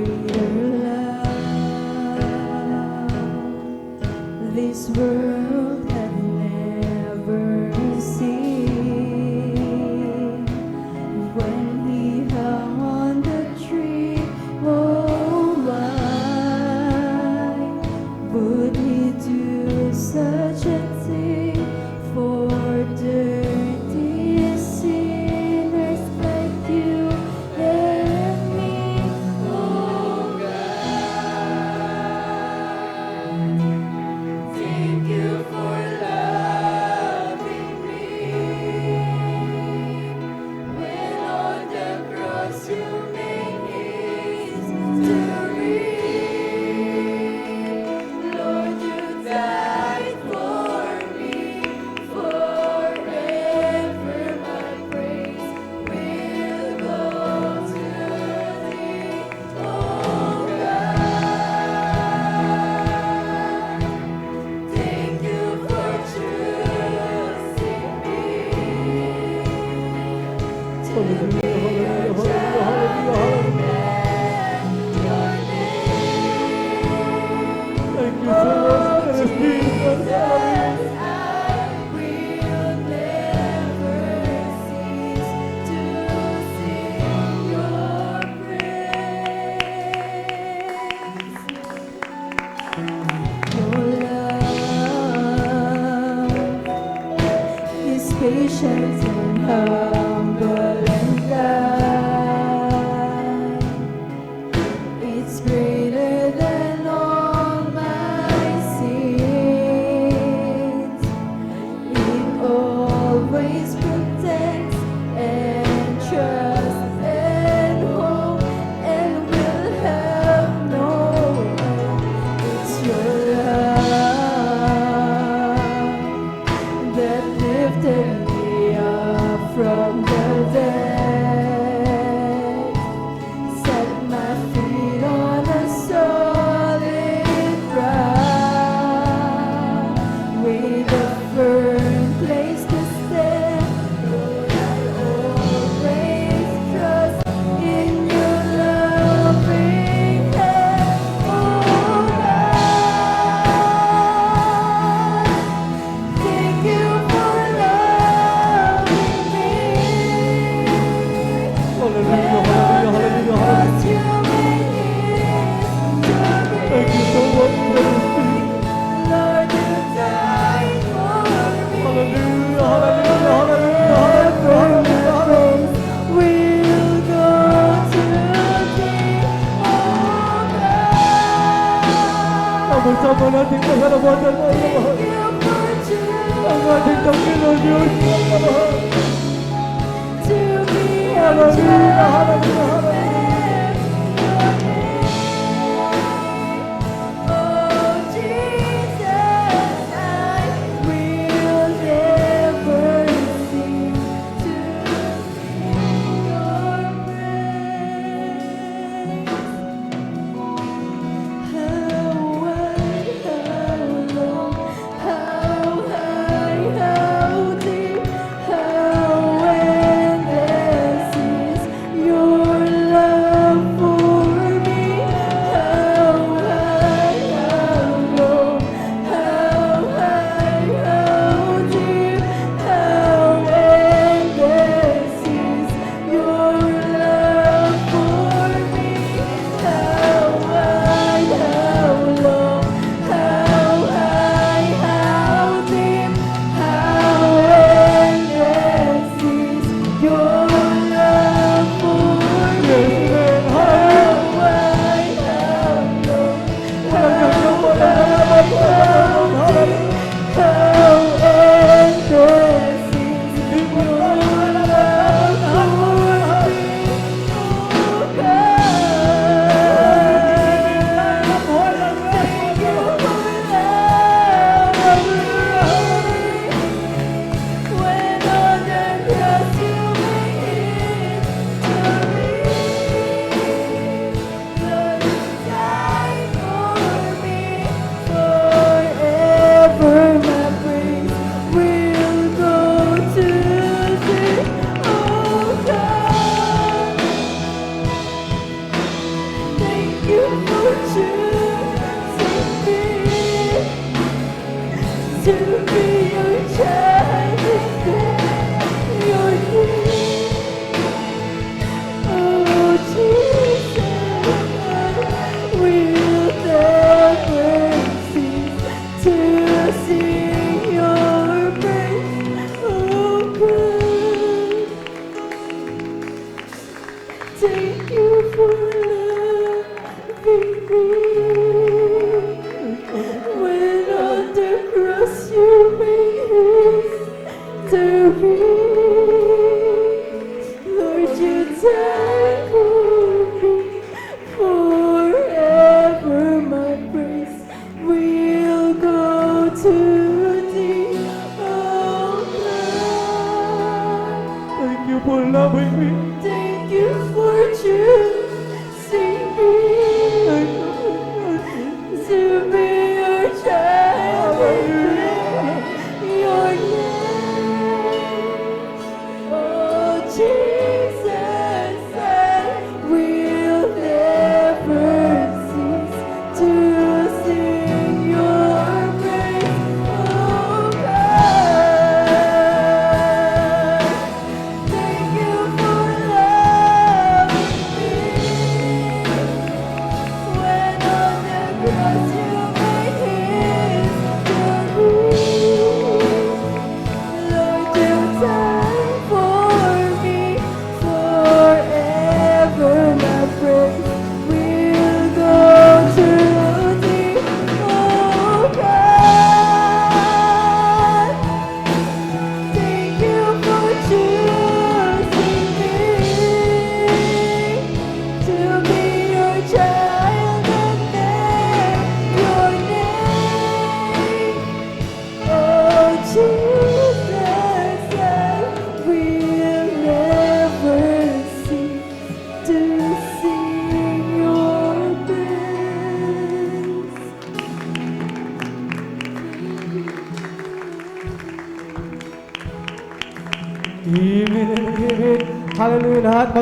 greater love this world had never seen. When he hung on the tree, oh why would he do such a thing for dirty sinners like you and me? Oh God, thank you for loving me. When on the cross you made history, Lord, you died for me. Forever my praise will go to thee. Oh God, thank you for choosing me to be a child and your name. Thank you so much, Jesus, Jesus. I will never cease to sing your praise. Your love is patient and humble and kind. It's greater than all my sins. It always protects and trusts and hope and will have no end. It's your love that lifted me up from the dead, set my feet on a solid ground, with a firm place to stand. Lord, I always trust in your loving hand. Oh God, thank you for loving me. Hallelujah, hallelujah, hallelujah, hallelujah. Thank you so much, Lord, you died for me. hallelujah, hallelujah, hallelujah, hallelujah. We'll go to thee, oh God. Sama-sama nating pasalamatan mo, Thank Lord. you for Ang ating Panginoon Diyos, Lord. to be a Hallelujah, child hallelujah, hallelujah. Oh Jesus, I will never cease to sing your praise. How wide, how long, how high, how deep, how endless is your you for loving me. Thank you for choosing me to be your child and bear your name. Oh Jesus, I will never cease to sing your praise. Oh God, thank you for loving me. When on the cross you made history, Lord, you died for me forever. My praise will go to thee, oh God. Thank you for choosing me to be your child and bear your name. Oh Jesus, I will never cease to sing your praise. Amen and amen. Hallelujah lahat.